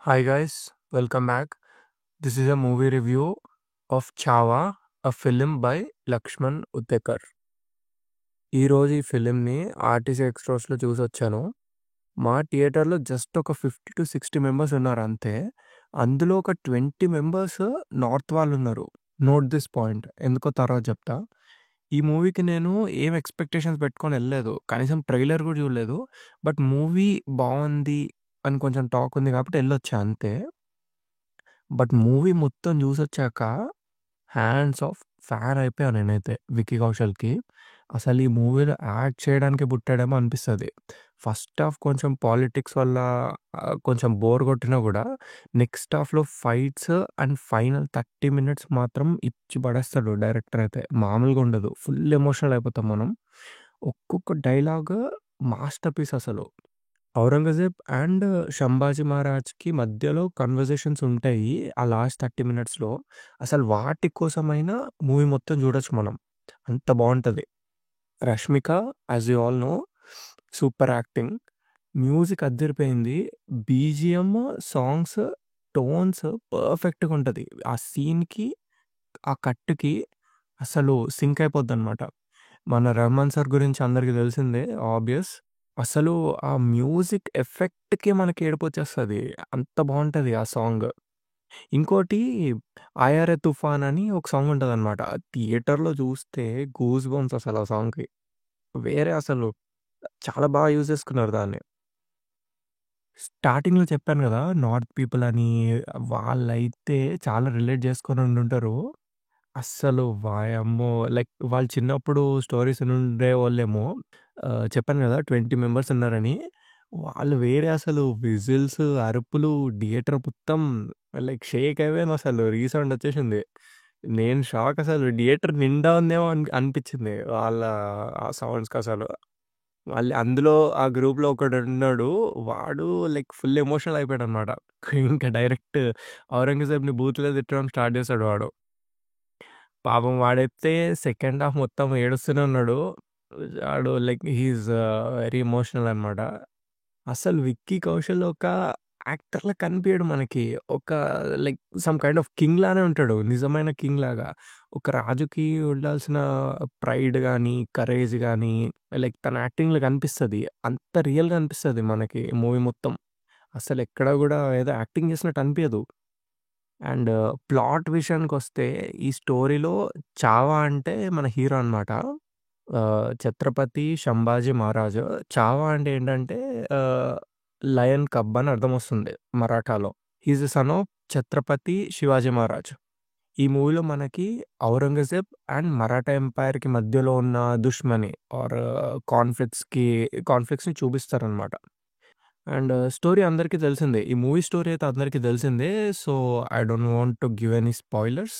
Hi guys, welcome back. This is a movie review of Chava, a film by Lakshman Utekar. ఈరోజు ఈ ఫిలింని RTC ఎక్స్ట్రాస్లో చూసొచ్చాను. మా థియేటర్లో just ఒక 50 to 60 members ఉన్నారు అంతే. అందులో ఒక 20 మెంబర్స్ నార్త్ వాళ్ళు ఉన్నారు. నోట్ దిస్ పాయింట్, ఎందుకో తర్వాత చెప్తా. ఈ మూవీకి నేను ఏం ఎక్స్పెక్టేషన్స్ పెట్టుకొని వెళ్ళలేదు, కనీసం ట్రైలర్ కూడా చూడలేదు. బట్ మూవీ బాగుంది అని కొంచెం టాక్ ఉంది కాబట్టి వెళ్ళొచ్చా అంతే. బట్ మూవీ మొత్తం చూసొచ్చాక హ్యాండ్స్ ఆఫ్ ఫ్యాన్ అయిపోయాను నేనైతే విక్కీ కౌశల్‌కి. అసలు ఈ మూవీలో యాక్ట్ చేయడానికి పుట్టాడేమో అనిపిస్తది. ఫస్ట్ హాఫ్ కొంచెం పాలిటిక్స్ వల్ల కొంచెం బోర్ కొట్టినా కూడా నెక్స్ట్ హాఫ్‌లో ఫైట్స్ అండ్ ఫైనల్ 30 మినిట్స్ మాత్రం ఇచ్చి పడేస్తాడు డైరెక్టర్ అయితే. మామూలుగా ఉండదు. ఫుల్ ఎమోషనల్ అయిపోతాం మనం. ఒక్కొక్క డైలాగ్ మాస్టర్ పీస్ అసలు. ఔరంగజేబ్ అండ్ సంభాజీ మహారాజ్‌కి మధ్యలో కన్వర్జేషన్స్ ఉంటాయి. ఆ లాస్ట్ 30 మినిట్స్‌లో. అసలు వాటి కోసమైనా మూవీ మొత్తం చూడొచ్చు మనం. అంత బావుంటది. 'Rashmika' as you all know super acting. Music అద్దిరిపోయింది. బీజీఎం, సాంగ్స్, టోన్స్ పర్ఫెక్ట్‌గా ఉంటది. ఆ సీన్‌కి, ఆ కట్‌కి అసలు సింక్ అయిపోద్దనమాట. మన రెహమాన్ సార్ గురించి అందరికి తెలిసిందే ఆబ్వియస్. అసలు ఆ మ్యూజిక్ ఎఫెక్ట్‌కి మనకి ఏడుపొచ్చేస్తది. అంత బావుంటది ఆ సాంగ్. ఇంకోటి 'ఆయా రే తుఫాన్' అని ఒక సాంగ్ ఉంటదనమాట. థియేటర్‌లో చూస్తే గూస్ బంప్స్ అసలు ఆ సాంగ్‌కి. వేరే అసలు చాలా బాగా యూజ్ చేసుకున్నారు దాన్ని. స్టార్టింగ్‌లో చెప్పాను గదా! నార్త్ పీపుల్ అని, వాళ్ళైతే చాలా రిలేట్ చేసుకొని ఉండుంటారు. అస్సలు వాయమ్మో! లైక్ వాళ్ళు చిన్నప్పుడు స్టోరీస్ ఇనుండేవాళ్ళేమో. చెప్పాను గదా! 20 మెంబర్స్ ఉన్నారని. వాళ్ళు వేరే అసలు విజిల్స్, అరుపులు థియేటర్ మొత్తం లైక్ షేక్ అయిపోయిందసలు. రీసౌండ్ వచ్చేసింది. నేను షాక్ అసలు. థియేటర్ నిండా ఉందేమో అనిపిచ్చింది. వాళ్ళ ఆ సౌండ్స్‌కసలు. మళ్ళీ అందులో ఆ గ్రూప్‌లో ఒకడున్నాడు. వాడు లైక్ ఫుల్ ఎమోషనల్ అయిపోయాడనమాట. ఇంకా డైరెక్ట్ ఔరంగజేబ్‌ని బూతులో తిట్టడం స్టార్ట్ చేసాడు వాడు. పాపం వాడైతే సెకండ్ హాఫ్ మొత్తం ఏడుస్తూనే ఉన్నాడు. వాడు like he is very emotional అనమాట. అసలు 'విక్కీ కౌశల్' ఒక యాక్టర్‌లా కనిపియడు మనకి. ఒక like some kind of king లానే ఉంటాడు. నిజమైన కింగ్ లాగా. ఒక రాజుకి ఉండాల్సిన ప్రైడ్ గాని, కరేజ్ గాని లైక్ తన యాక్టింగ్‌లో కనిపిస్తది. అంత రియల్‌గా అనిపిస్తది మనకి మూవీ మొత్తం. అసలెక్కడ గూడా ఏదో యాక్టింగ్ చేసినట్టు అనిపియదు. అండ్ ప్లాట్ విషయానికొస్తే ఈ స్టోరీలో చావా అంటే మన హీరో అనమాట. 'ఛత్రపతి సంభాజీ మహారాజు.' చావా అంటే ఏంటంటే ఆహ్, లయన్ కబ్ అని అర్థమొస్తుంది మరాఠాలో. He is the son of Chhatrapati Shivaji Maharaj. ఈ మూవీలో మనకి ఔరంగజేబ్ అండ్ మరాఠా ఎంపైర్‌కి మధ్యలో ఉన్న దుష్మని ఆర్ కాన్ఫ్లిక్ట్స్‌ని చూపిస్తారనమాట. అండ్ స్టోరీ అందరికీ తెలిసిందే. ఈ మూవీ స్టోరీ అయితే అందరికీ తెలిసిందే. So, I don't want to give any spoilers.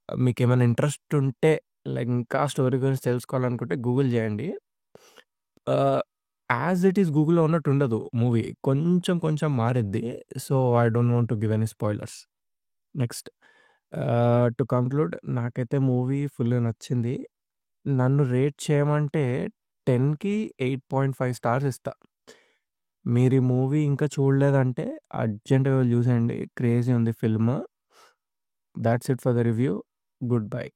మీకేమైనా ఇంట్రెస్ట్ ఉంటే లైక్ ఇంకా స్టోరీ గురించి తెలుసుకోవాలనుకుంటే గూగుల్ చేయండి. ఆహ్, యాజ్ ఇట్ ఈస్ గూగుల్‌లో ఉన్నట్టు ఉండదు మూవీ. కొంచెం కొంచెం మారిద్ది. So, I don't want to give any spoilers. Next to conclude, నాకైతే మూవీ ఫుల్ నచ్చింది. నన్ను రేట్ చేయమంటే 10కి 8.5 స్టార్స్ ఇస్తా. మీరు ఈ మూవీ ఇంకా చూడలేదంటే అర్జెంట్‌గా వెళ్లి చూసేయండి. క్రేజీ ఉంది film. Thoughts it for the review. Good bye.